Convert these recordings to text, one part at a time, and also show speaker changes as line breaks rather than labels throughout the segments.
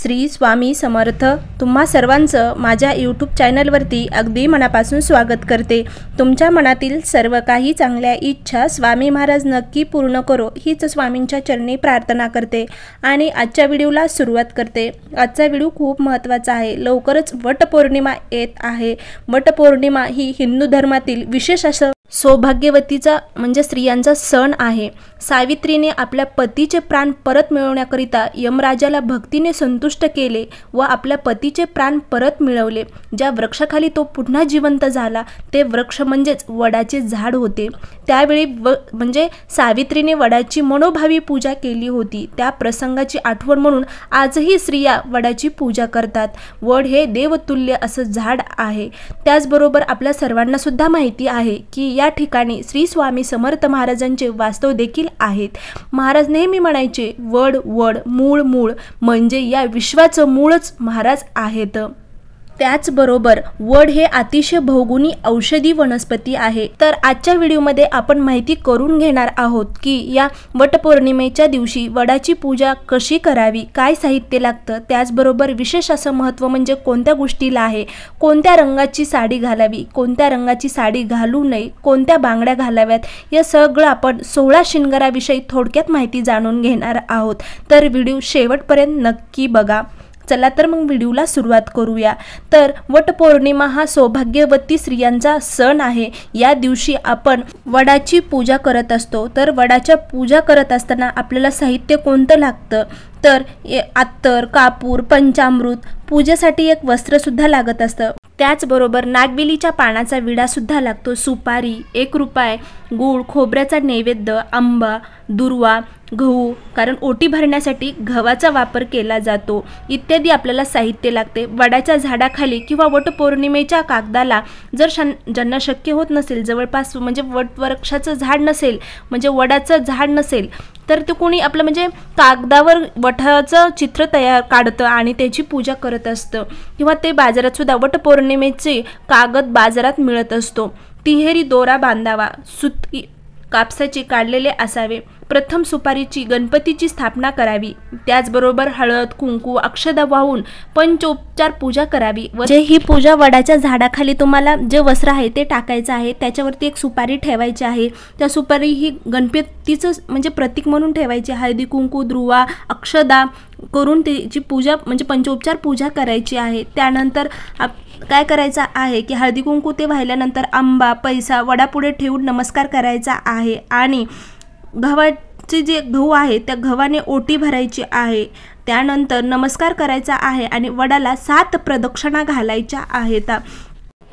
श्री स्वामी समर्थ। तुम्हा सर्वांचं माझ्या यूट्यूब चॅनलवरती अगदी मनापासून स्वागत करते। तुमच्या मनातील सर्व काही चांगल्या इच्छा स्वामी महाराज नक्की पूर्ण करो हीच स्वामींच्या चरणी प्रार्थना करते आणि आजच्या व्हिडिओला सुरुवात करते। आजचा व्हिडिओ खूप महत्त्वाचा आहे। लवकरच वटपौर्णिमा येत आहे। वटपौर्णिमा ही हिंदू धर्मातील विशेष असं सौभाग्यवतीचा म्हणजे स्त्रियांचा सण आहे। सावित्रीने आपल्या पतीचे प्राण परत मिळवण्याकरिता यमराजाला भक्तीने संतुष्ट केले व आपल्या पतीचे प्राण परत मिळवले। ज्या वृक्षाखाली तो पुन्हा जिवंत झाला ते वृक्ष म्हणजेच वडाचे झाड होते। त्यावेळी म्हणजे सावित्रीने वडाची मनोभावी पूजा केली होती। त्या प्रसंगाची आठवण म्हणून आजही स्त्रिया वडाची पूजा करतात। वड हे देवतुल्य असं झाड आहे। त्याचबरोबर आपल्या सर्वांना सुद्धा माहिती आहे की या ठिकाणी श्री स्वामी समर्थ महाराजांचे वास्तव देखील आहेत। महाराज नेहमी म्हणायचे वड वड मूळ मूळ म्हणजे या विश्वाचं मूळच महाराज आहेत। त्याचबरोबर वड हे अतिशय बहुगुणी औषधी वनस्पती आहे। तर आजच्या व्हिडिओमध्ये आपण माहिती करून घेणार आहोत की या वटपौर्णिमेच्या दिवशी वडाची पूजा कशी करावी, काय साहित्य लागतं, त्याचबरोबर विशेष असं महत्त्व म्हणजे कोणत्या गोष्टीला आहे, कोणत्या रंगाची साडी घालावी, कोणत्या रंगाची साडी घालू नये, कोणत्या बांगड्या घालाव्यात, या सगळं आपण 16 शिंगाराविषयी थोडक्यात माहिती जाणून घेणार आहोत। तर व्हिडिओ शेवटपर्यंत नक्की बघा। चला तर मग व्हिडिओला सुरुवात करूया। तर वटपौर्णिमा हा सौभाग्यवती स्त्रियांचा सण आहे। या दिवशी आपण वडाची पूजा करत असतो। तर वडाच्या पूजा करत असताना आपल्याला साहित्य कोणतं लागतं तर अत्तर, कापूर, पंचामृत, पूजेसाठी एक वस्त्र सुद्धा लागत असतं। त्याचबरोबर नागवेलीच्या पानाचा विडा सुद्धा लागतो, सुपारी, 1 रुपये, गूळ, खोबऱ्याचा नैवेद्य, आंबा, दुर्वा, गहू, कारण ओटी भरण्यासाठी गव्हाचा वापर केला जातो, इत्यादी आपल्याला साहित्य लागते। वडाच्या झाडाखाली किंवा वटपौर्णिमेच्या कागदाला जर ज्यांना शक्य होत नसेल, जवळपास म्हणजे वटवृक्षाचं झाड नसेल, म्हणजे वडाचं झाड नसेल, तर ते कोणी आपलं म्हणजे कागदावर वटाचं चित्र काढतं आणि त्याची पूजा करत असतं। किंवा ते बाजारात सुद्धा वटपौर्णिमेचे कागद बाजारात मिळत असतो। तिहेरी दोरा बांधावा, सुती कापसाचे काढलेले असावे। प्रथम सुपारीची गणपतीची स्थापना करावी। त्याचबरोबर हळद, कुंकू, अक्षदा वाहून पंचोपचार पूजा करावी। जे ही पूजा वडाच्या झाडाखाली तुम्हाला जे वस्त्र आहे ते टाकायचं आहे, त्याच्यावरती एक सुपारी ठेवायची आहे। त्या सुपारी ही गणपतीचं म्हणजे प्रतीक म्हणून ठेवायची। हळदी कुंकू, दुर्वा, अक्षदा करून त्याची पूजा म्हणजे पंचोपचार पूजा करायची आहे। त्यानंतर काय करायचं आहे की हळदी कुंकू ते वाहिल्यानंतर आंबा, पैसा वडापुढे ठेवून नमस्कार करायचा आहे आणि गव्हाचे जे गहू आहे त्या गव्हाने ओटी भरायची आहे। त्यानंतर नमस्कार करायचा आहे आणि वडाला 7 प्रदक्षिणा घालायच्या आहेत।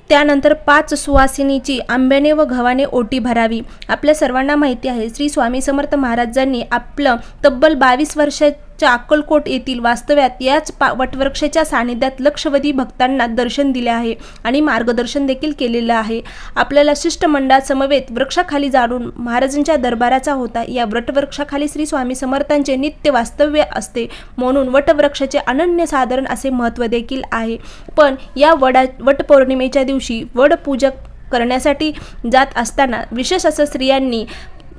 त्यानंतर 5 सुवासिनीची आंब्याने व गव्हाने ओटी भरावी। आपल्या सर्वांना माहिती आहे श्री स्वामी समर्थ महाराजांनी आपलं तब्बल 22 वर्षाच्या अक्कलकोट येथील वास्तव्यात याच वटवृक्षाच्या सानिध्यात लक्षवधी भक्तांना दर्शन दिले आहे आणि मार्गदर्शन देखील केलेलं आहे। आपल्याला शिष्टमंडळात समवेत वृक्षाखाली जाणून महाराजांच्या दरबाराचा होता। या वटवृक्षाखाली श्री स्वामी समर्थांचे नित्य वास्तव्य असते, म्हणून वटवृक्षाचे अनन्यसाधारण असे महत्त्व देखील आहे। पण या वटपौर्णिमेच्या दिवशी वड पूजा करण्यासाठी जात असताना विशेष असं स्त्रियांनी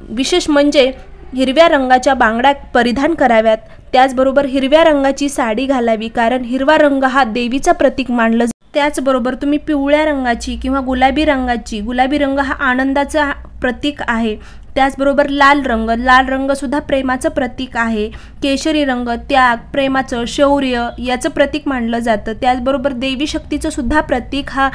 विशेष म्हणजे हिरव्या रंगाच्या बांगड्या परिधान कराव्यात। त्याचबरोबर हिरव्या रंगाची साडी घालावी, कारण हिरवा रंग हा देवीचा प्रतीक मानला जातो। त्याचबरोबर तुम्ही पिवळ्या रंगाची किंवा गुलाबी रंग हा आनंदाचा प्रतीक आहे। त्याचबरोबर लाल रंग सुद्धा प्रेमाचं प्रतीक आहे। केशरी रंग त्याग, प्रेमाचं, शौर्य याचं प्रतीक मानलं जातं। त्याचबरोबर देवी शक्तीचं सुद्धा प्रतीक हा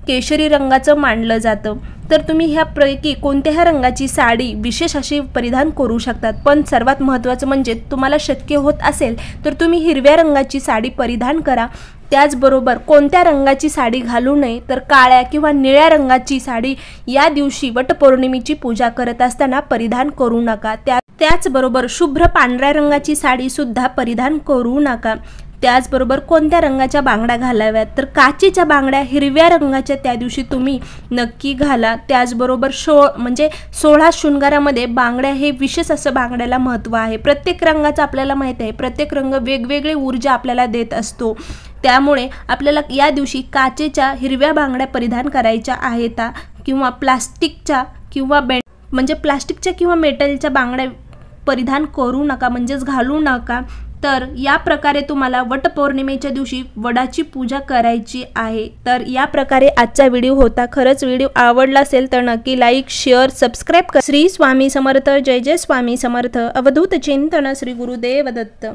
केशरी रंगाचं मानलं जातं। तर तुम्ही ह्यापैकी कोणत्याही रंगाची साडी विशेष अशी परिधान करू शकतात। पण सर्वात महत्त्वाचं म्हणजे तुम्हाला शक्य होत असेल तर तुम्ही हिरव्या रंगाची साडी परिधान करा। त्याचबरोबर कोणत्या रंगाची साडी घालू नये तर काळ्या किंवा निळ्या रंगाची साडी या दिवशी वटपौर्णिमेची पूजा करत असताना परिधान करू नका। त्याचबरोबर शुभ्र पांढऱ्या रंगाची साडी सुद्धा परिधान करू नका। त्याचबरोबर कोणत्या रंगाच्या बांगड्या घालाव्यात तर काचेच्या बांगड्या हिरव्या रंगाच्या त्या दिवशी तुम्ही नक्की घाला। त्याचबरोबर म्हणजे 16 शृंगारामध्ये बांगड्या हे विशेष असं बांगड्याला महत्त्व आहे। प्रत्येक रंगाचा आपल्याला माहिती आहे, प्रत्येक रंग वेगवेगळी ऊर्जा आपल्याला देत असतो। त्यामुळे आपल्याला या दिवशी काचेच्या हिरव्या बांगड्या परिधान करायच्या आहेत किंवा प्लास्टिकच्या किंवा मेटलच्या बांगड्या परिधान करू नका, म्हणजेच घालू नका। तर या प्रकारे तुम्हाला वटपौर्णिमेच्या दिवशी वडाची पूजा करायची आहे। तर या प्रकारे आजचा व्हिडिओ होता। खरंच व्हिडिओ आवडला असेल तर नक्की लाईक शेअर सबस्क्राइब करा। श्री स्वामी समर्थ। जय जय स्वामी समर्थ। अवधूत चिंतन श्री गुरुदेव दत्त।